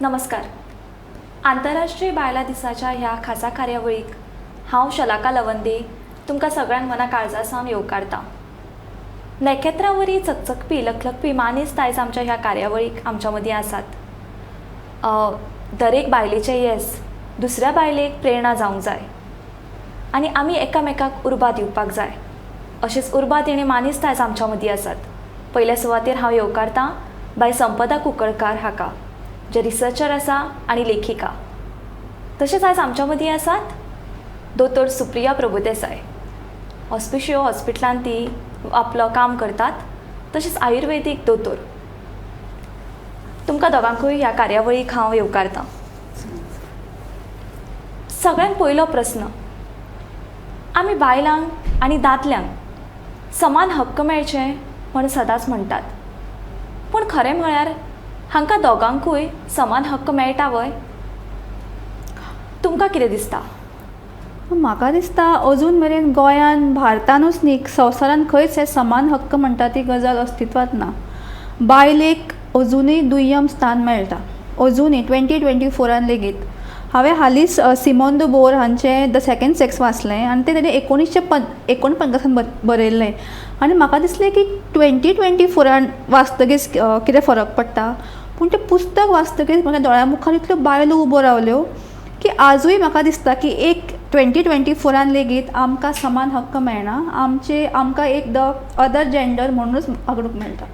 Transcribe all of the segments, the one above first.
नमस्कार. आंतरराष्ट्रीय बायलां दिसाच्या ह्या खासा कार्यावळीक हांव शलाका लवंदे तुमकां सगळ्यांक मना काळजा सावन येवकारतां. नखेत्रां वरी चकचकपी लखलखपी मानीस आयज आमच्या ह्या कार्यावळीक आमच्या मदीं आसात. दरेक बायलेचें येस दुसऱ्या बायलेक प्रेरणा जावंक जाय आनी आमी एकामेकाक उर्बा दिवपाक जाय. अशेंच उर्बा दिणे मानीस आयज आमच्या मदीं आसात. पयल्या सुवातेर हांव येवकारतां बाय संपदा कुंकळकार हाका, जे रिसर्चर आसा आनी लेखिका. तशेंच आयज आमच्या मदीं आसात दोतोर सुप्रिया प्रभुदेसाय. ऑस्पिशियो हॉस्पिटलांत ती आपलो काम करतात, तशेंच आयुर्वेदीक दोतोर. तुमकां दोगांकूय ह्या कार्यावळीक हांव येवकारतां. सगळ्यांत पयलो प्रस्न, आमी बायलांक आनी दादल्यांक समान हक्क मेळचे म्हूण सदांच म्हणटात, पूण खरें म्हळ्यार हांकां दोगांकूय समान हक्क मेळटा वय? तुमकां कितें दिसता? म्हाका दिसता अजून मेरेन गोंयान भारतानूच न्ही संवसारान खंयच हे समान हक्क म्हणटा ती गजाल अस्तित्वांत ना. बायलेक अजुनूय दुय्यम स्थान मेळटा, अजुनूय 2024 लेगीत. हांवें हालींच सिमोन द बोर हांचें द सेकेंड सेक्स वाचलें आनी तें ताणें 1949 बरयल्लें. आनी म्हाका दिसलें की 2024 वाचतकीच कितें फरक पडटा, पूण तें पुस्तक वाचतकीच म्हाज्या दोळ्या मुखार इतल्यो बायलो उबो रावल्यो की आजूय म्हाका दिसता की एक 2024 लेगीत आमकां समान हक्क मेळना. आमकां एक द अदर जेंडर म्हणूनच वागणूक मेळटा.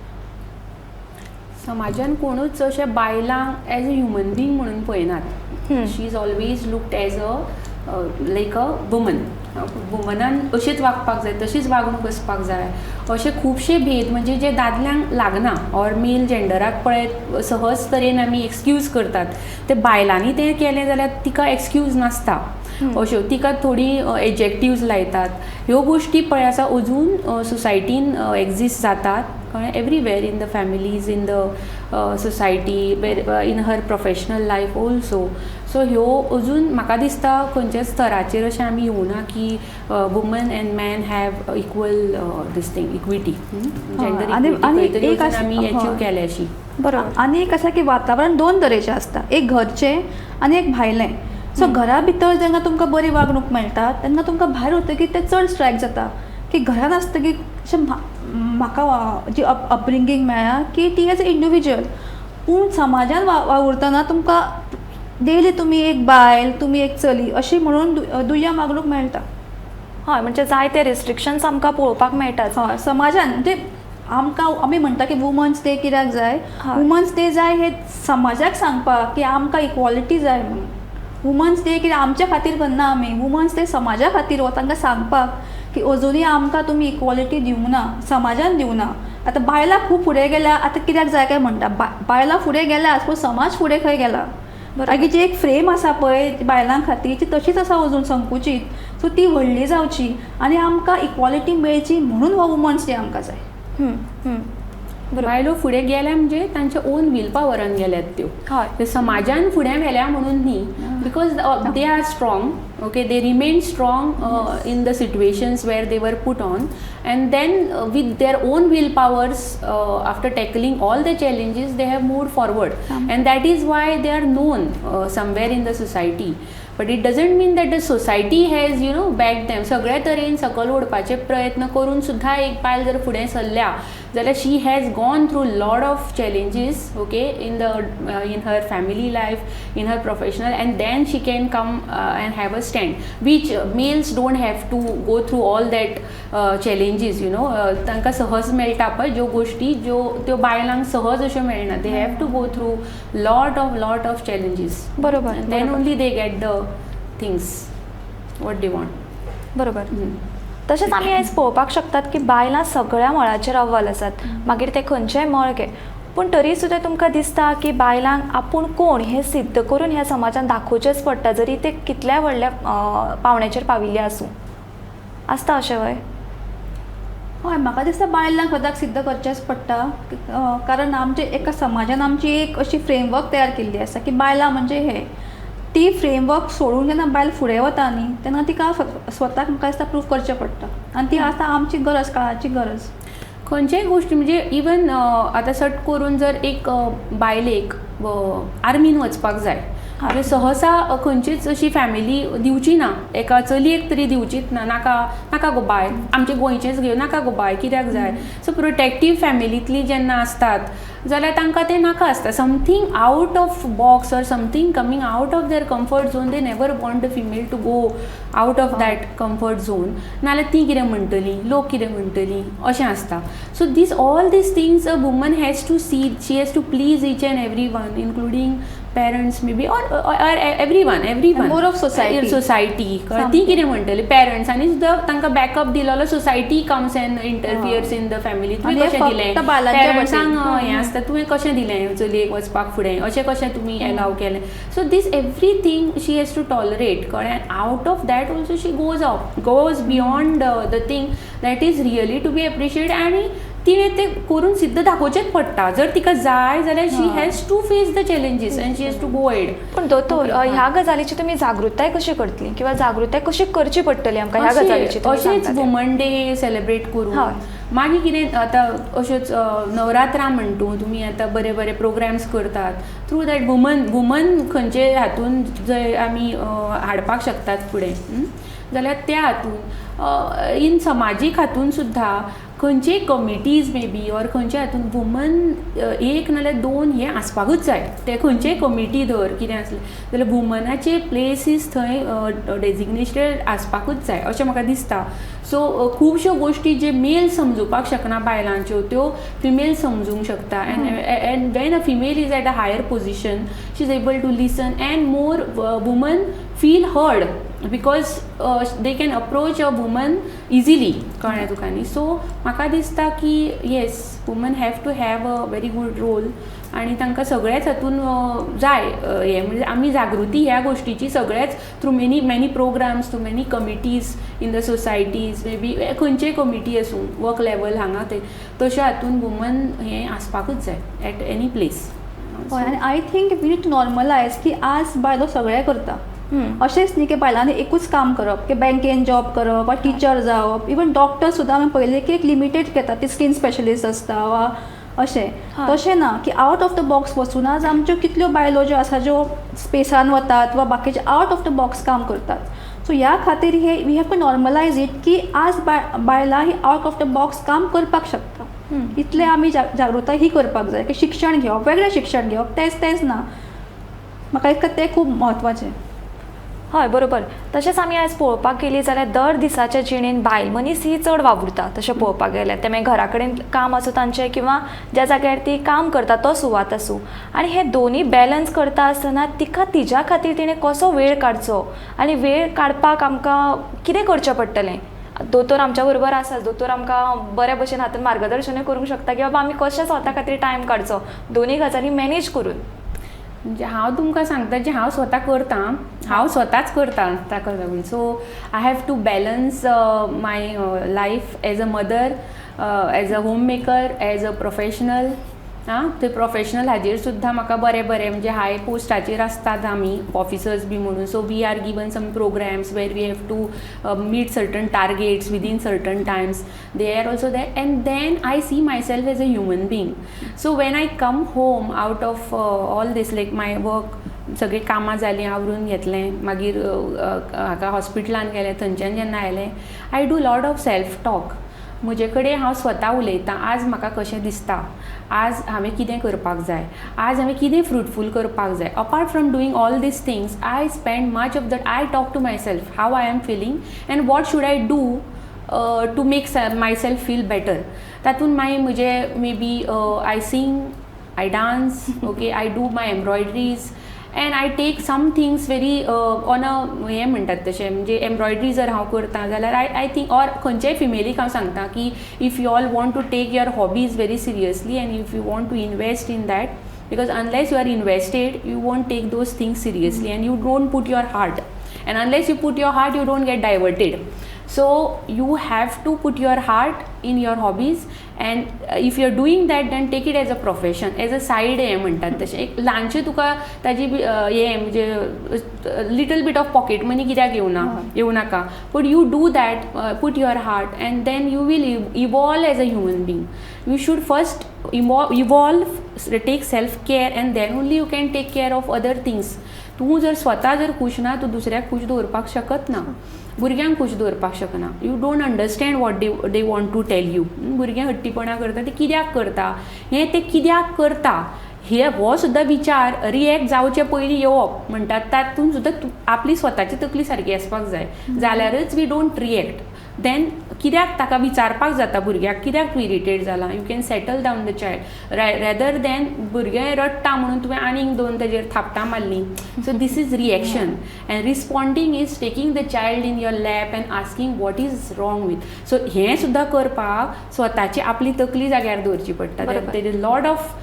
समाजान कोणूच अशें बायलांक एज अ ह्युमन बींग म्हणून पळयनात. She is always looked as like a woman. वुमनान अशेंच वागपाक जाय, तशीच वागणूक आसपाक जाय. अशे खुबशे भेद म्हणजे जे दादल्यांक लागना ऑर मेल जेंडराक पळय सहज तरेन आमी एक्सक्यूज करतात, ते बायलांनी तें केलें जाल्यार तिका एक्सक्यूज नासता. अश्यो तिका थोडी एडजेक्टिव्ज लायतात. ह्यो गोश्टी पळय आसा अजून सोसायटीन एक्झिस्ट जातात कळ्ळें, everywhere in the families, in the society, in her professional life also. So ह्यो अजून म्हाका दिसता खंयच्याच स्तराचेर अशें आमी येवना की woman end man have equal this thing, equity, gender equity आमी अचीव केल्या अशी. बरोबर. आनी एक आसा की वातावरण दोन तरेचें आसता, एक घरचें आनी एक भायलें. सो घरा भितर जेन्ना तुमकां बरी वागणूक मेळटा तेन्ना तुमकां भायर वतकीर तें चड स्ट्रायक जाता. की घरान आसतकीर अशें म्हाका जी अपब्रिंगींग मेळ्ळा की ती एज अ इंडिविज्युअल, पूण समाजान वावुरतना तुमकां डेली तुमी एक बायल, तुमी एक चली अशी म्हणून दुय्यम वागणूक मेळटा. हय, म्हणजे जाय ते रिस्ट्रिक्शन्स आमकां पळोवपाक मेळटात. हय, समाजान म्हणजे आमी म्हणटा की वुमन्स डे कित्याक जाय? वुमन्स डे जाय हे समाजाक सांगपाक की आमकां इक्वॉलिटी जाय म्हणून. वुमन्स डे कितें आमच्या खातीर करना आमी, वुमन्स डे समाजा खातीर हो, तांकां सांगपाक की अजुनूय आमकां तुमी इक्वॉलिटी दिवंक ना, समाजान दिवंक ना. आतां बायलां खूब फुडें गेल्या, आतां कित्याक जाय काय म्हणटा, बायलां फुडें गेल्यात पूण समाज फुडें खंय गेला. मागीर जी एक फ्रेम आसा पळय बायलां खातीर ती तशीच आसा अजून संकुचीत. सो ती व्हडली जावची आनी आमकां इक्वॉलिटी मेळची म्हणून हो वुमन्स डे आमकां जाय. बायलो फुडें गेल्या म्हणजे तांच्या ओन वील पावरान गेल्यात त्यो. ते समाजान फुडें गेल्या म्हणून न्ही, because they are strong. Okay, they remain strong in the situations where they were put on, and then with their own willpowers, after tackling all the challenges, they have moved forward, and that is why they are known somewhere in the society. But it doesn't mean that the society has backed them. सगळ्या तरेन सकल ओडपाचे प्रयत्न करून सुद्धा एक बायल जर फुडें सरल्या जाल्यार she has gone through lot of challenges, okay, in her family life, in her professional, and then she can come and have a stand, which males don't have to go through all that challenges. तांकां सहज मेळटा पळय ज्यो गोश्टी ज्यो त्यो बायलांक सहज अश्यो मेळना. They have to go through lot of challenges. बरोबर. then only they get the things what they want. बरोबर. तशेंच आमी आयज पळोवपाक शकतात की बायलां सगळ्या मळाचेर अव्वल आसात, मागीर ते खंयचेय मळ घे. पूण तरी सुद्दां तुमकां दिसता की बायलांक आपूण कोण हें सिद्ध करून ह्या समाजान दाखोवचेंच पडटा, जरी ते कितल्या व्हडल्या पावण्याचेर पाविल्ले आसूं. आसता अशें वय? हय, म्हाका दिसता बायलांक सदांच सिद्ध करचेंच पडटा. कारण आमचे एका समाजान आमची एक अशी फ्रेमवर्क तयार केल्ली आसा की बायलां म्हणजे हे. ती फ्रेमवर्क सोडून जेन्ना बायल फुडें वता न्ही तेन्ना तिका स्वताक म्हाका दिसता प्रूव करचें पडटा. आनी ती आतां आमची गरज, काळाची गरज. खंयचेय गोश्टी म्हणजे इवन आतां सट करून जर एक बायलेक आर्मीन वचपाक जाय. म्हणजे सहसा खंयचीच अशी फॅमिली दिवची ना एका चलयेक तरी दिवचीच ना, नाका नाका गो बाय, आमचे गोंयचेच घेव, नाका गो बाय, कित्याक जाय. सो प्रोटेक्टीव फॅमिलींतली जेन्ना असतात जाल्यार तांकां तें नाका आसता. Something out of box or something coming out of their comfort zone, they never want the female to go out of that comfort zone. नाल्यार ती कितें म्हणटली, लोक कितें म्हणटली, अशें आसता. So all these things a woman has to see, she has to please each and every one, including parents may be, or everyone more of society. ती कितें म्हणटली, पेरंट्सांनी सुद्दां तांकां बॅकअप दिलो, society comes end interferes in the family. तुवें कशें दिलें, पेरंट्सांक हें आसता, तुवें कशें दिलें चलयेक वचपाक फुडें, अशें कशें तुमी एलाव केलें. So this everything she has to tolerate, कळ्ळें. Out of that also she goes beyond the thing that is really to be appreciate. आनी तिणें तें करून सिद्ध दाखोवचेंच पडटा. जर तिका जाय जाल्यार she has to face the challenges and she has to go ahead. पण दोतोर, ह्या गजालीची तुमी जागृताय कशी करतली, किंवा जागृताय कशी करची पडटली आमकां ह्या गजालीची? अशेंच वुमन डे सेलिब्रेट करून मागीर कितें आतां अश्योच नवरात्रां म्हणटू तुमी आतां बरे बरे प्रोग्राम्स करतात. थ्रू दॅट वुमन खंयचे हातून जंय आमी हाडपाक शकतात फुडें, जाल्यार त्या हातून इन समाजीक हातून सुद्दां खंयचे कमिटीज मे बी ऑर खंयचे हातून वुमन एक नाल्यार दोन हें आसपाकूच जाय. ते खंयचे कमिटी धर कितें आसलें जाल्यार वुमनाचे प्लेसीस थंय डेजिग्नेटेड आसपाकूच जाय अशें म्हाका दिसता. सो खुबश्यो गोश्टी जे मेल समजुपाक शकना बायलांच्यो त्यो फिमेल समजूंक शकता. And when a female is at a higher position she is able to listen and more woman feel heard because they can approach a woman easily, कळ्ळें तुका न्ही. सो म्हाका दिसता की yes, woman have to have a very good role आनी तांकां सगळ्याच हातून जाय हें म्हणजे आमी जागृती ह्या गोश्टीची सगळ्याच through many programs, through many committees in the societies, may be खंयचेय कमिटी आसूं वर्क लेवल हांगा ते तशें हातून वुमन हें आसपाकूच जाय एट एनी प्लेस. आनी I think we need to normalize की आज बायलो सगळें करता. अशेंच न्ही की बायलांनी एकूच काम करप, की बँकेन जॉब करप वा टीचर जावप. इवन डॉक्टर सुद्दां आमी पयलें की एक लिमिटेड घेता, ती स्कीन स्पेशलिस्ट आसता वा अशें. तशें ना की आवट ऑफ द बॉक्स वचून आज आमच्यो कितल्यो बायलो ज्यो आसा ज्यो स्पेसान वतात वा बाकीचे आवट ऑफ द बॉक्स काम करतात. सो ह्या खातीर हे we have to normalise it की आज बायलां ही आवट ऑफ द बॉक्स काम करपाक शकता. इतलें आमी जागृताय ही करपाक जाय की शिक्षण घेवप, वेगळें शिक्षण घेवप, तेंच ना. म्हाका दिसता तें खूब म्हत्वाचें. हय, बरोबर. तशेंच आमी आयज पळोवपाक गेलीं जाल्यार दर दिसाच्या जिणेन बायल मनीस ही चड वावुरता तशें पळोवपाक गेल्यार. ते मागीर घरा कडेन काम आसूं तांचें किंवा ज्या जाग्यार ती काम करता तो सुवात आसूं. आनी हे दोनूय बॅलन्स करता आसतना तिका तिच्या खातीर तिणें कसो वेळ काडचो आनी वेळ काडपाक आमकां कितें करचें पडटलें. दोतोर आमच्या बरोबर आसात, दोतोर आमकां बऱ्या भशेन हातून मार्गदर्शनूय करूंक शकता की बाबा आमी कशें स्वता खातीर टायम काडचो दोनूय गजाली मॅनेज करून. म्हणजे हांव तुमकां सांगता जें हांव स्वता करतां, हांव स्वताच करतां ताका लागून. So I have to balance my life as a mother, as a home maker, as a professional. ते प्रोफेशनल हाजेर सुद्दां म्हाका बरें म्हणजे हाय पोस्टाचेर आसतात आमी ऑफिसर्स बी म्हणून. So we are given some programs where we have to meet certain targets within certain times. They are also there and then I see my self as a human being. So when I come home out of all these like my work, सगळीं कामां जालीं आवरून घेतलें, मागीर हाका हॉस्पिटलान गेलें, थंयच्यान जेन्ना आयलें I do lot of self talk. म्हजे कडेन हांव स्वता उलयतां, आज म्हाका कशें दिसता, आज हांवें कितें करपाक जाय, आज हांवें कितें फ्रुटफूल करपाक जाय. Apart from doing all these things I spend much of that, I talk to my self how I am feeling and what should I do to make my self feel better. तातूंत मागीर म्हजे may be I sing, I dance, okay, I do my embroideries and I take some things very on a हें म्हणटात तशें. म्हणजे embroidery जर हांव करतां जाल्यार आय थिंक ऑर खंयचेय फिमेलीक हांव सांगता की if you all want to take your hobbies very seriously and if you want to invest in that, because unless you are invested you won't take those things seriously and you don't put your heart, and unless you put your heart you don't get diverted. So you have to put your heart in your hobbies and if you are doing that then take it as a profession, as a side हें म्हणटात तशें. एक ल्हानशें तुका ताजी हें म्हणजे little bit of pocket money कित्याक येवं नाका, but you do that, put your heart, and then you will evolve as a human being. You should first evolve, take self care, and then only you can take care of other things. तूं जर स्वता जर खूश ना, तूं दुसऱ्याक खूश दवरपाक शकत ना, भुरग्यांक खूश दवरपाक शकना. You don't understand what they want to tell you. भुरगें हट्टीपणा करता ते कित्याक करता, हें ते कित्याक करता, हो सुद्दां विचार रिएक्ट जावचे पयलीं येवप म्हणटात, तातूंत सुद्दां आपली स्वताची तकली सारकी आसपाक जाय, जाल्यारच वी डोंट रिएक्ट. देन कित्याक ताका विचारपाक जाता भुरग्याक कित्याक तूं इरिटेट जाला. You can settle down the child rather than भुरगें रडटा म्हणून तुवें आनीक दोन ताजेर थापटां मारलीं. So this is reaction, and responding is taking the child in your lap and asking what is wrong with. सो हें सुद्दां करपाक स्वताची आपली तकली जाग्यार दवरची पडटा. There is lot of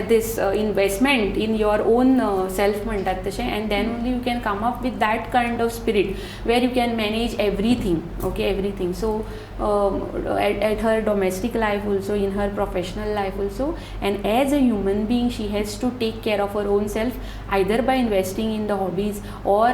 this investment in your own self म्हणटात तशें, and then only you can come up with that kind of spirit where you can manage everything, okay, everything. So at her domestic life also, in her professional life also, and as a human being she has to take care of her own self, either by investing in the hobbies or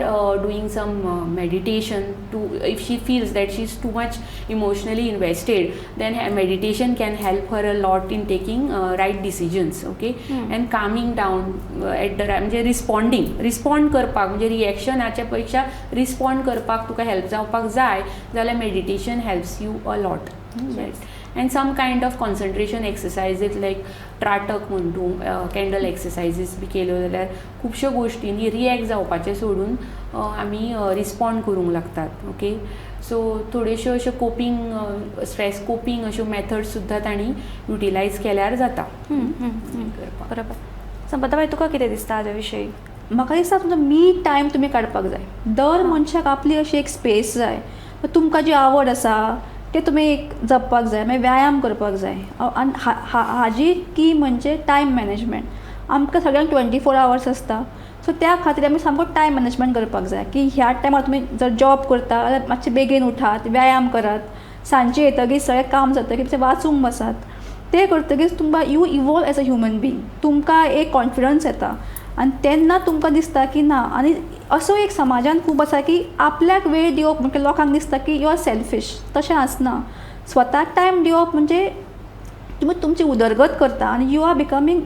doing some meditation. To if she feels that she's too much emotionally invested, then meditation can help her a lot in taking right decisions. Okay, and Kameng down at the म्हणजे respond करपाक, म्हणजे रिएक्शनाच्या पेक्षा respond करपाक तुका help जावपाक जाय जाल्यार meditation helps you a lot. And some kind of concentration exercises like त्राटक म्हण तूं, कॅन्डल एक्सरसायजीस बी केल्यो जाल्यार खुबश्यो गोश्टींनी रिएक्ट जावपाचें सोडून आमी रिस्पॉन्ड करूंक लागतात. ओके, सो थोड्योश्यो अश्यो कोपींग स्ट्रेस कोपींग अश्यो मेथड्स सुद्दां तांणी युटिलायज केल्यार जाता. बरोबर. संपदाबाई, तुका कितें दिसता हाजे विशयी? म्हाका दिसता तुमचो मी टायम तुमी काडपाक जाय. दर मनशाक आपली अशी एक स्पेस जाय. तुमकां जी आवड आसा ते तुमी एक जपपाक जाय, मागीर व्यायाम करपाक जाय. आनी हाजी की म्हणजे टायम मॅनेजमेंट. आमकां सगळ्यांक 24 hours आसता, सो त्या खातीर आमी सामको टायम मॅनेजमेंट करपाक जाय की ह्या टायमार तुमी जर जॉब करता जाल्यार मातशे बेगीन उठात, व्यायाम करात, सांजचे येतकीर सगळें काम जातकीर ते वाचूंक बसात. ते करतकीर तुमकां you evolve as a human being. तुमकां एक कॉन्फिडन्स येता आनी तेन्ना तुमकां दिसता की ना. आनी असो एक समाजान खूब आसा की आपल्याक वेळ दिवप म्हणजे लोकांक दिसता की यू आर सेल्फीश. तशें आसना. स्वताक टायम दिवप म्हणजे तुमी तुमची उदरगत करता आनी you are becoming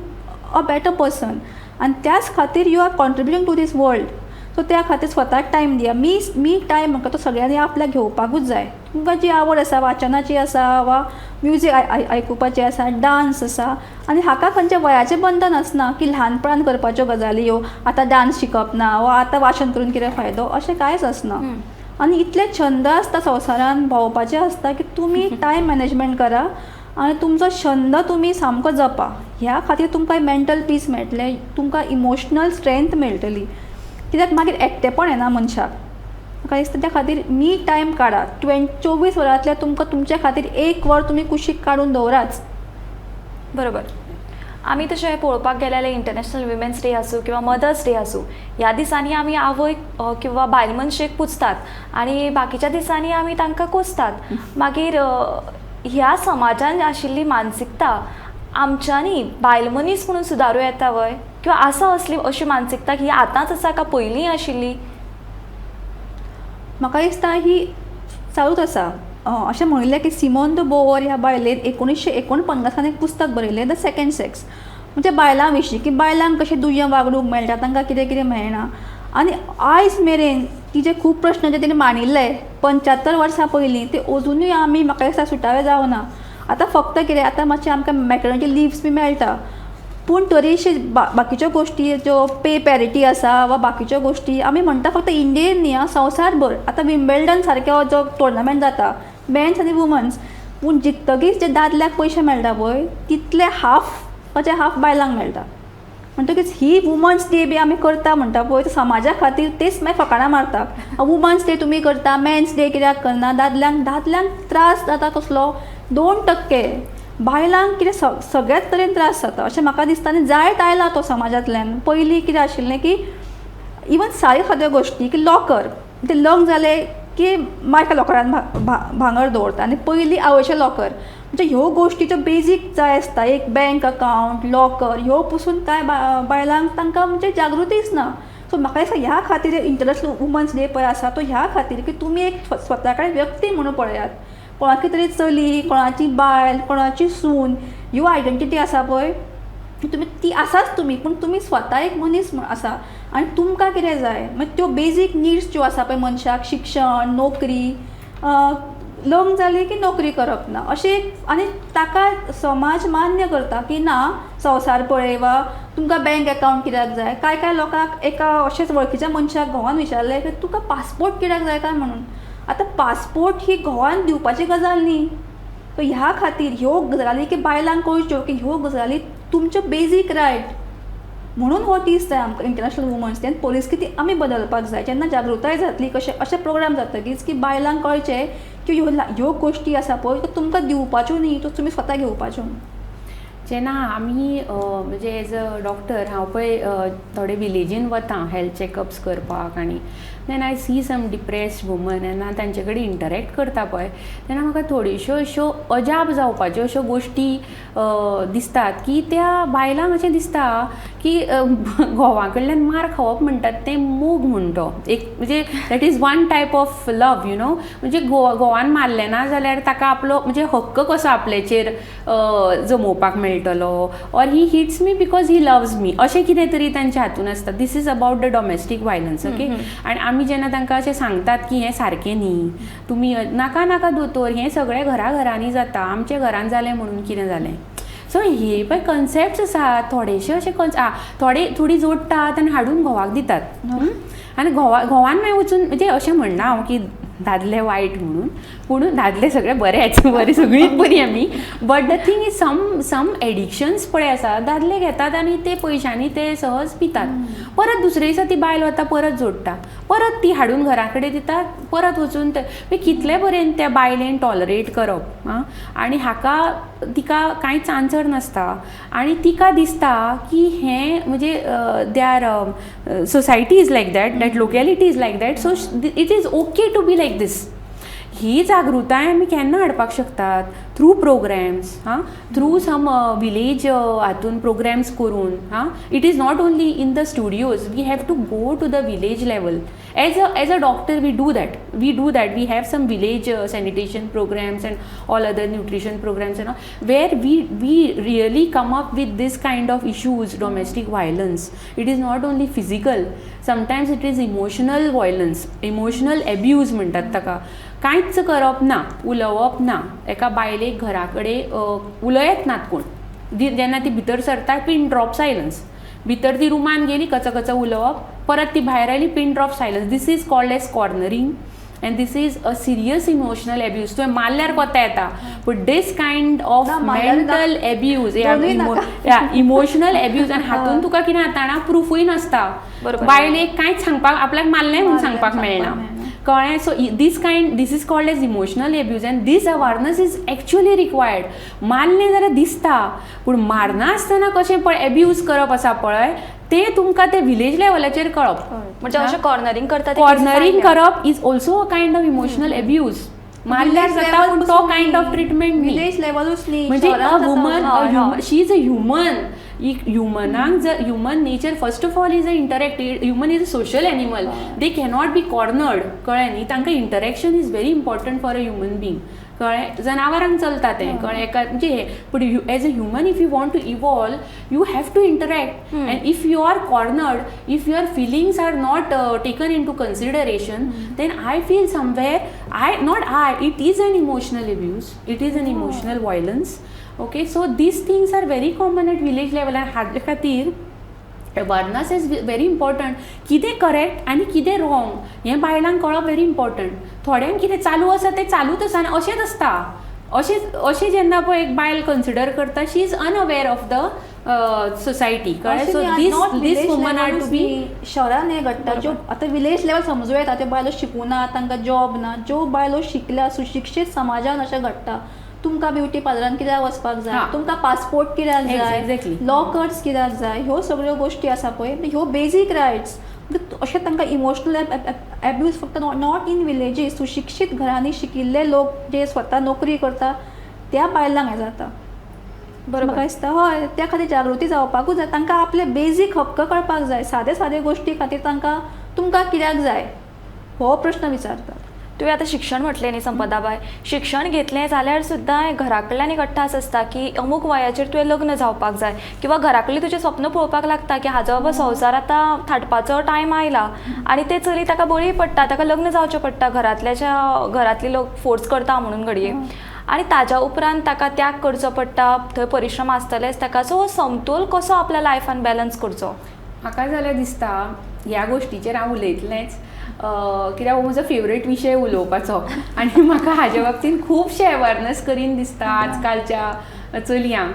a better person, आनी त्याच खातीर you are contributing to this world. So त्या खातीर स्वताक टायम दिया. मी टायम म्हाका तो सगळ्यांनी आपल्याक घेवपाकूच जाय. तुमकां जी आवड आसा, वाचनाची आसा वा म्युजीक आयकुपाचें आसा, डान्स आसा, आनी हाका खंयचें वयाचें बंधन आसना की ल्हानपणान करपाच्यो गजाली ह्यो आतां डान्स शिकप ना वा आतां वाचन करून कितें फायदो, अशें कांयच आसना. आनी इतले छंद आसता संवसारान भोंवपाचें आसता की तुमी टायम मॅनेजमेंट करा आनी तुमचो छंद तुमी सामको जपा. ह्या खातीर तुमकां मेंटल पीस मेळटलें, तुमकां इमोशनल स्ट्रेंथ मेळटली. कित्याक मागीर एकटेपण येना मनशाक. म्हाका दिसता त्या खातीर मी टायम काडा. 24 वरांतले तुमकां तुमच्या खातीर 1 वर तुमी कुशीक काडून दवराच. बरोबर. आमी तशें पळोवपाक गेल्यार इंटरनॅशनल विमेन्स डे आसूं किंवा मदर्स डे आसूं, ह्या दिसांनी आमी आवयक किंवा बायल मनशेक पुजतात आनी बाकीच्या दिसांनी आमी तांकां कोसतात. मागीर ह्या समाजान आशिल्ली मानसिकता आमच्यांनी बायल मनीस म्हणून सुदारूं येता वय, किंवा आसा अशी मानसिकता की आतांच आसा का पयलीं आशिल्ली? म्हाका दिसता ही चालूच आसा. अशें म्हणिल्लें की सिमोन द बोवर ह्या बायलेन 1949 एक पुस्तक बरयलें, द सेकंड सेक्स. म्हणजे बायलां विशीं की बायलांक कशें दुय्यम वागणूक मेळटा, तांकां कितें कितें मेळना. आनी आयज मेरेन तिचे खूब प्रश्न जे तिणें मांडिल्ले 75 वर्सां पयलीं ते अजुनूय आमी म्हाका दिसता सुटावे जावना. आतां फक्त कितें, आतां मातशें आमकां मॅटर्निटी लिव्स बी मेळटा, पूण तरीशी बाकीच्यो गोश्टी ज्यो पे पॅरिटी आसा वा बाकीच्यो गोश्टी आमी म्हणटा फक्त इंडियेन न्ही, संवसारभर. आतां विम्बल्डन सारको जो टोर्नामेंट जाता मेन्स आनी वुमन्स, पूण जिखतकीर जे दादल्याक पयशे मेळटा पळय तितले हाफ बायलांक मेळटा. म्हणटकीच ही वुमन्स डे बी आमी करता म्हणटा पळय ते समाजा खातीर तेच मागीर फकाणां मारता. वुमन्स डे तुमी करता, मेन्स डे कित्याक करना? दादल्यांक त्रास जाता कसलो? 2%. बायलांक कितें सगळ्याच तरेन त्रास जाता अशें म्हाका दिसता. आनी जायत आयला तो समाजांतल्यान. पयलीं कितें आशिल्लें की इवन सारे खाद्यो गोश्टी की लॉकर ते लग्न जालें की मायका लॉकरान भांगर दवरता आनी पयलीं आवयचें लॉकर. म्हणजे ह्यो गोश्टी ज्यो बेजीक जाय आसता, एक बँक अकावंट, लॉकर, ह्यो पसून कांय बायलांक तांकां म्हणजे जागृतीच ना. सो म्हाका दिसता ह्या खातीर इंटरनॅशनल वुमन्स डे पळय आसा तो ह्या खातीर की तुमी एक स्वता कडेन व्यक्ती म्हणून पळयात. कोणाकी तरी चली, कोणाची बायल, कोणाची सून, ह्यो आयडेंटिटी आसा पळय तुमी ती आसाच तुमी, पूण तुमी स्वता एक मनीस म्हूण आसा आनी तुमकां कितें जाय म्हणजे त्यो बेजीक निड्स ज्यो आसा पळय मनशाक, शिक्षण, नोकरी, लग्न जाली की नोकरी करप ना अशें. आनी ताका समाज मान्य करता की ना संवसार पळय वा तुमकां बँक अकावंट कित्याक जाय. कांय लोकांक एका अशेंच वळखीच्या मनशाक घोवान विचारलें की तुका पासपोर्ट कित्याक जाय काय म्हणून. आतां पासपोर्ट ही घोवान दिवपाची गजाल न्ही. सो ह्या खातीर ह्यो गजाली की बायलांक कळच्यो की ह्यो गजाली तुमच्यो बेजीक रायट. म्हणून हो दीस जाय आमकां इंटरनॅशनल वुमन्स डे. आनी परिस्थिती आमी बदलपाक जाय. जेन्ना जागृताय जातली अशे प्रोग्राम जातकीच की बायलांक कळचें की ह्यो गोश्टी आसा पळय त्यो तुमकां दिवपाच्यो न्ही, त्यो तुमी स्वता घेवपाच्यो. जेन्ना आमी म्हणजे एज अ डॉक्टर हांव पळय थोडे विलेजीन वता हेल्थ चॅकअप्स करपाक आनी then I see some depressed woman एन्ना तांचे कडेन इंटरेक्ट करता पळय तेन्ना म्हाका थोड्योश्यो अश्यो अजाप जावपाच्यो अश्यो गोश्टी दिसतात की त्या बायलांक अशें दिसता की घोवा कडल्यान मार खावप म्हणटात तें मोग म्हूण तो एक म्हणजे that is one type of love you know. म्हणजे घोवान मारलें ना जाल्यार ताका आपलो म्हणजे हक्क कसो आपल्याचेर जमोवपाक मेळटलो or he hits me because he loves me अशें कितें तरी तांच्या हातून आसता. This is about the domestic violence. Okay. आनी आमी जेन्ना तांकां अशें सांगतात की हें सारकें न्ही, तुमी नाका दोतोर हें सगळें घरांनी जाता, आमच्या घरान जालें म्हणून कितें जालें. सो हे पळय कन्सेप्ट्स आसात थोडेशे अशे थोडी जोडटात आनी हाडून घोवाक दितात. आनी घोवान मागीर वचून म्हणजे अशें म्हणना हांव की दादले वायट म्हणून, पूण दादले सगळे बरेच बरी सगळींच बरी आमी. But the thing is some addictions पळय आसा दादले घेतात आनी ते पयशांनी ते सहज पितात. परत दुसरे दिसा ती बायल वता परत जोडटा, परत ती हाडून घरा कडेन दितात, परत वचून ते कितले बरें त्या बायलेन टॉलरेट करप. आनी हाका तिका कांयच आन्सर नासता आनी तिका दिसता की हें म्हणजे they are society is like that locality is like that so it is okay to be like this. ही जागृताय आमी केन्ना हाडपाक शकतात through programs through some village हातून प्रोग्राम्स करून. It is not only in the studios, we have to go to the village level. As a doctor we do that we have some village sanitation programs and all other nutrition programs where we really come up with this kind of issues domestic violence. It is not only physical, sometimes it is emotional violence, emotional abuse म्हणटात ताका. कांयच करप ना, उलोवप ना, एका बायलेक घरा कडेन उलयत नात कोण. जेन्ना ती भितर सरता पिन ड्रॉप सायलन्स, भितर ती रुमान गेली कच उलोवप, परत ती भायर आयली pin drop silence. This is called as cornering and this is a serious emotional abuse. तुवें मारल्यार कोता येता, but this kind of mental abuse, emotional abuse आनी हातून तुका कितें जाता ना प्रूफूय नासता. बायलेक कांयच सांगपाक आपल्याक मारलें म्हणून सांगपाक मेळना कळ्ळें. So this is called as emotional abuse and this awareness is actually required. मारलें जाल्यार दिसता, पूण मारना आसतना कशें पळय एब्यूज करप आसा पळय ते तुमकां ते विलेज लेवलाचेर कळप. म्हणजे अशें कॉर्नरींग करता कॉर्नरींग करप is also a kind of emotional abuse. मारल्यार जाता पूण तो कायंड ऑफ ट्रिटमेंट विलेज लेवलूच न्ही. म्हणजे a woman she is a human. ह्युमनाक जर human nature first of all is a interacted. Human is a social animal. They cannot be cornered. कळ्ळें न्ही. तांकां interaction is very important for a human being. कळ्ळें. जनावरांक चलता तें कळ्ळें. एका म्हणजे हे पूण as a human if you want to evolve you have to interact and if you are cornered, if your feelings are not taken in to consideration then I feel somewhere it is an emotional abuse, it is an emotional violence. Okay. So these things are very common at village level आनी हाजे खातीर awareness is very important. कितें correct आनी कितें wrong हें बायलांक कळप very important. थोड्यांक कितें चालू आसा तें चालूच आसा आनी अशेंच आसता. अशें जेन्ना पळय एक बायल कन्सिडर करता she is unaware of the society. कळ्ळें. So this woman are to be. शहरान हें घडटा ज्यो आतां विलेज लेवल समजूं येता त्यो बायलो शिकूना, तांकां जॉब ना. ज्यो बायलो शिकल्या सुशिक्षीत समाजान अशें घडटा. तुमकां ब्युटी पार्लरान कित्याक वचपाक जाय, तुमकां पासपोर्ट कित्याक जाय, लॉ कर्ड्स कित्याक जाय, ह्यो सगळ्यो गोश्टी आसा पळय ह्यो बेजीक रायट्स. अशें तांकां इमोशनल एब्यूज फक्त नॉट इन विलेजीस, सुशिक्षीत घरांनी शिकिल्ले लोक जे स्वता नोकरी करता त्या बायलांक हें जाता. बरोबर. म्हाका दिसता हय त्या खातीर जागृती जावपाकूच जाय. तांकां आपले बेजीक हक्क कळपाक जाय. सादे गोश्टी खातीर तांकां तुमकां कित्याक जाय हो प्रश्न विचारतात. तुवें आतां शिक्षण म्हटलें न्ही संपदाबाई, शिक्षण घेतलें जाल्यार सुद्दां घरा कडल्यान एक अट्टास आसता की अमूक वयाचेर तुवें लग्न जावपाक जाय, किंवा घरा कडली तुजें स्वप्न पळोवपाक लागता की हाजो बाबा संवसार आतां थाटपाचो टायम आयला आनी ते चली ताका बळी पडटा, ताका लग्न जावचें पडटा, घरातले लोक फोर्स करता म्हणून घडये, आनी ताज्या उपरांत ताका त्याग करचो पडटा, थंय परिश्रम आसतलेच ताका. सो हो समतोल कसो आपल्या लायफान बॅलन्स करचो? म्हाका जाल्यार दिसता ह्या गोश्टीचेर हांव उलयतलेंच कित्याक हो म्हजो फेवरेट विशय उलोवपाचो आनी म्हाका हाजे बाबतींत खुबशे अवेरनस करीन दिसता आजकालच्या चलयांक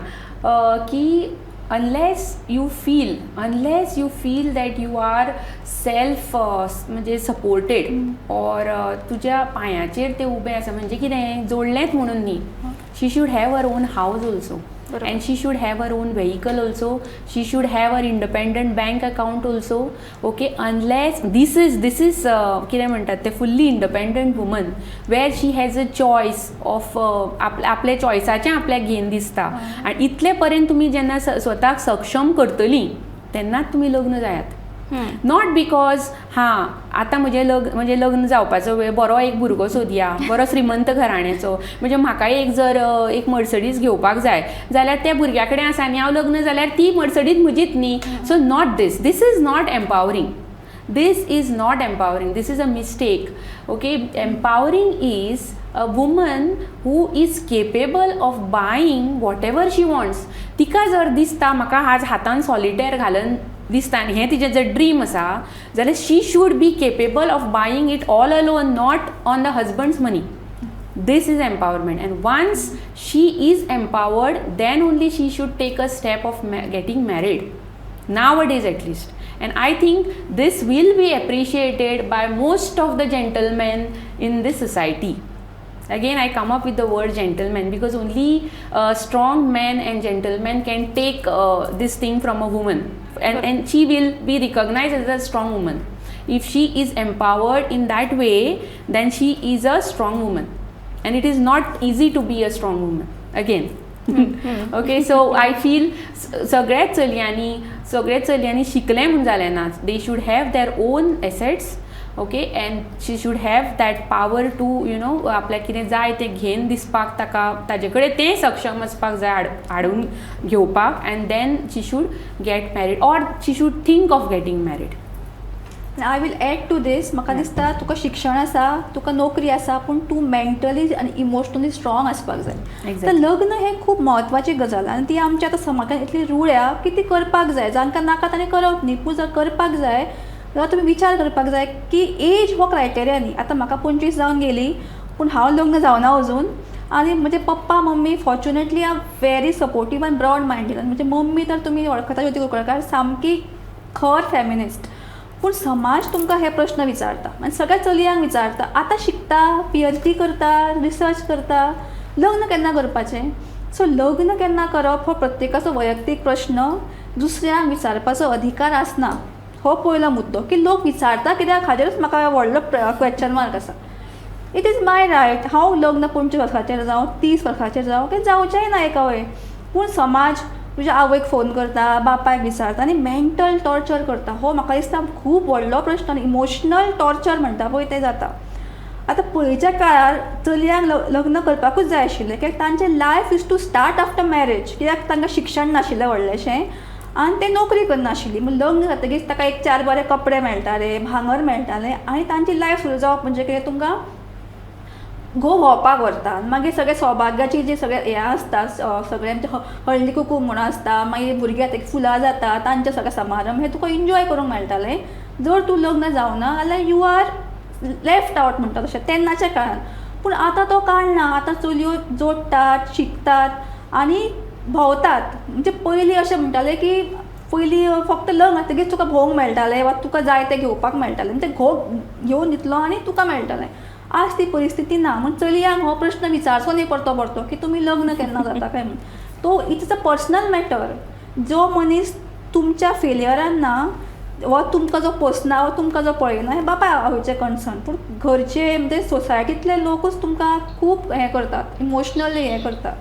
की unless you feel that you are self म्हणजे सपोर्टेड ऑर तुज्या पांयाचेर ते उबे आसा, म्हणजे कितें जोडलेंच म्हणून न्ही. She should have her own house also. And she should have her own vehicle also. She should have her independent bank account also. Okay, unless this is कितें म्हणटात ते fully independent woman where she has a choice of आपल्या चॉयसाचें आपल्याक घेवन दिसता. आनी इतले पर्यंत तुमी जेन्ना स्वताक सक्षम करतली तेन्नाच तुमी लग्न जायात. नॉट बिकॉज आतां म्हणजे लग्न जावपाचो वेळ, बरो एक भुरगो सोदया, बरो श्रीमंत घराण्याचो, म्हणजे म्हाकाय एक मर्सडीज घेवपाक जाय जाल्यार त्या भुरग्या कडेन आसा आनी हांव लग्न जाल्यार ती मर्सडीज म्हजीच न्ही. So not this is not empowering. This is not empowering. This is a mistake. Okay, empowering is a woman who is capable of buying whatever she wants. तिका जर दिसता म्हाका आज हातान सॉलिटेर घालन दिसता आनी हें तिजें जर ड्रीम आसा जाल्यार she should be capable of buying it all alone, not on the husband's money. This is empowerment, and once she is empowered, then only she should take a step of getting married. Nowadays at least. And I think this will be appreciated by most of the gentlemen in this society. Again, I come up with the word gentleman because only strong men and gentlemen can take this thing from a woman, and she will be recognized as a strong woman. If she is empowered in that way, then she is a strong woman, and it is not easy to be a strong woman. Again. Okay, so I feel सगळ्याच चलयांनी शिकले म्हूण जालें ना. They should have their own assets. Okay, and she should have that power to आपल्याक कितें जाय तें घेवन दिसपाक ताजे कडेन तें सक्षम आसपाक जाय हाडून घेवपाक, and then she should get married or she should think of getting married. I will add to this. म्हाका दिसता तुका शिक्षण आसा, तुका नोकरी आसा, पूण तूं मेंटली आनी इमोशनली स्ट्रॉंग आसपाक जाय. तर लग्न हें खूब म्हत्वाची गजाल आनी ती आमच्या आतां समाजान इतली रुळ्या की ती करपाक जाय. जांकां नाका ताणें करप न्ही, पूण जर करपाक जाय जाल्यार तुमी विचार करपाक जाय की एज हो क्रायटेरिया न्ही. आतां म्हाका 25 जावन गेली पूण हांव लग्न जावना अजून, आनी म्हजे papa mummy fortunately are very supportive आनी ब्रॉड मायंडेड. आनी म्हणजे मम्मी तर तुमी वळखता ज्योती कुलकर्णीकार सामकी खर फेमिनिस्ट. पूण समाज तुमकां हे प्रश्न विचारता आनी सगळ्या चलयांक विचारता, आतां शिकता, PhD करता, रिसर्च करता, लग्न केन्ना करपाचें? सो लग्न केन्ना करप हो प्रत्येकाचो वैयक्तीक प्रश्न, दुसऱ्यांक विचारपाचो अधिकार आसना हो पयलो मुद्दो. की लोक विचारता कित्याक हाजेरूच म्हाका व्हडलो क्वेश्चन मार्क आसा. It is my right. हांव लग्न 25 वर्साचेर जावं, 30 वर्साचेर जावं, की जावचेंय ना एका वेळ. पूण समाज तुज्या आवयक फोन करता, बापायक विचारता आनी मेंटल टॉर्चर करता. हो म्हाका दिसता खूब व्हडलो प्रश्न आनी इमोशनल टॉर्चर म्हणटा पळय तें जाता. आतां पयलींच्या काळार चलयांक लग्न करपाकूच जाय आशिल्लें कित्याक तांचें life is to start after marriage. कित्याक तांकां शिक्षण नाशिल्लें व्हडलेंशें आनी तें नोकरी करनाशिल्लीं. लग्न जातकीच ताका एक 4 बरे कपडे मेळटाले, भांगर मेळटालें आनी तांची लायफ सुरू जावप म्हणजे कितें, तुमकां भोंवपाक व्हरता. मागीर सगळे सौभाग्याची जी सगळे हें आसता, सगळे हळदी कुकू म्हणून आसता, मागीर भुरगे आतां फुलां जाता, तांचे सगळे समारंभ हे तुका एन्जॉय करूंक मेळटालें. जर तूं लग्न जावना जाल्यार यू आर लेफ्ट आवट म्हणटा तशें तेन्नाच्या काळान. पूण आतां तो काळ ना. आतां चलयो जोडटात, शिकतात आनी भोंवतात. म्हणजे पयलीं अशें म्हणटालें की पयलीं फक्त लग्न जातकीच तुका भोवंक मेळटालें वा तुका जाय तें घेवपाक मेळटालें, म्हणजे घेवन दितलो आनी तुका मेळटालें. आज ती परिस्थिती ना. म्हण चलयांक हो प्रश्न विचारचो न्ही परतो की तुमी लग्न केन्ना जाता काय म्हण. तो इट्स अ पर्सनल मॅटर. जो मनीस तुमच्या फेलियरान ना वा तुमकां जो पोसना वा तुमकां जो पळयना हें बाबा आवयचें कन्सर्न, पूण घरचे म्हणजे सोसायटींतले लोकूच तुमकां खूब हें करतात, इमोशनली हें करतात.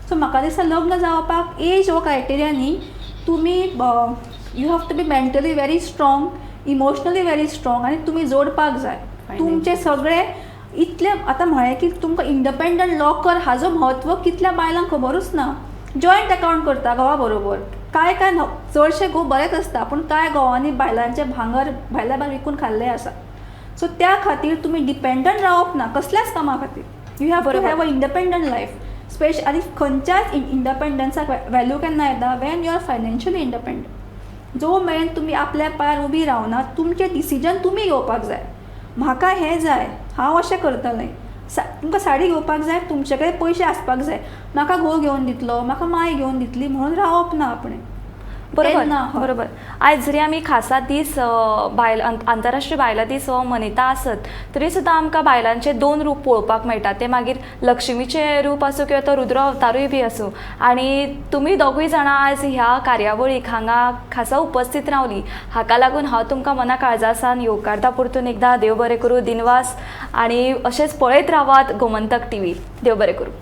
सो म्हाका दिसता लग्न जावपाक एज हो क्रायटेरिया न्ही. तुमी you have to be mentally very strong, emotionally very strong, आनी तुमी जोडपाक जाय. तुमचे सगळे इतले आतां म्हळें की तुमकां इंडिपेंडंट लॉकर हाजो म्हत्व कितल्या बायलांक खबरूच ना. जॉयंट अकावंट करता घोवा बरोबर, कांय चडशे घोव बरेच आसता, पूण कांय घोवांनी बायलांचे भांगर भायल्या भायर विकून खाल्ले आसा. सो त्या खातीर तुमी डिपेंडंट रावप ना कसल्याच कामा खातीर. You have to have a independent life. आनी खंयच्याच इंडिपेंडन्साक व्हॅल्यू केन्ना येता when you are financially independent. जो मेरेन तुमी आपल्या पांयार उबी रावना तुमचे डिसिजन तुमी घेवपाक जाय. म्हाका हें जाय हांव अशें करतलें. तुमकां साडी घेवपाक जाय, तुमचे कडेन पयशे आसपाक जाय. म्हाका घोव घेवन दितलो, म्हाका माय घेवन दितली म्हणून रावप ना आपणें. बरोबर बरोबर. आयज जरी आमी खासा दीस आंतरराष्ट्रीय बायलां दीस हो मनयता आसत तरी सुद्दां आमकां बायलांचे 2 रूप पळोवपाक मेळटा. ते मागीर लक्ष्मीचें रूप आसूं किंवा तो रुद्र अवतारूय बी आसूं. आनी तुमी दोगूय जाणां आयज ह्या कार्यावळीक हांगा खासा उपस्थित रावली हाका लागून हांव तुमकां मना काळजासान येवकारता. परतून एकदां देव बरें करूं. दिनवास. आनी अशेंच पळयत रावात गोमंतक TV. देव बरें करूं.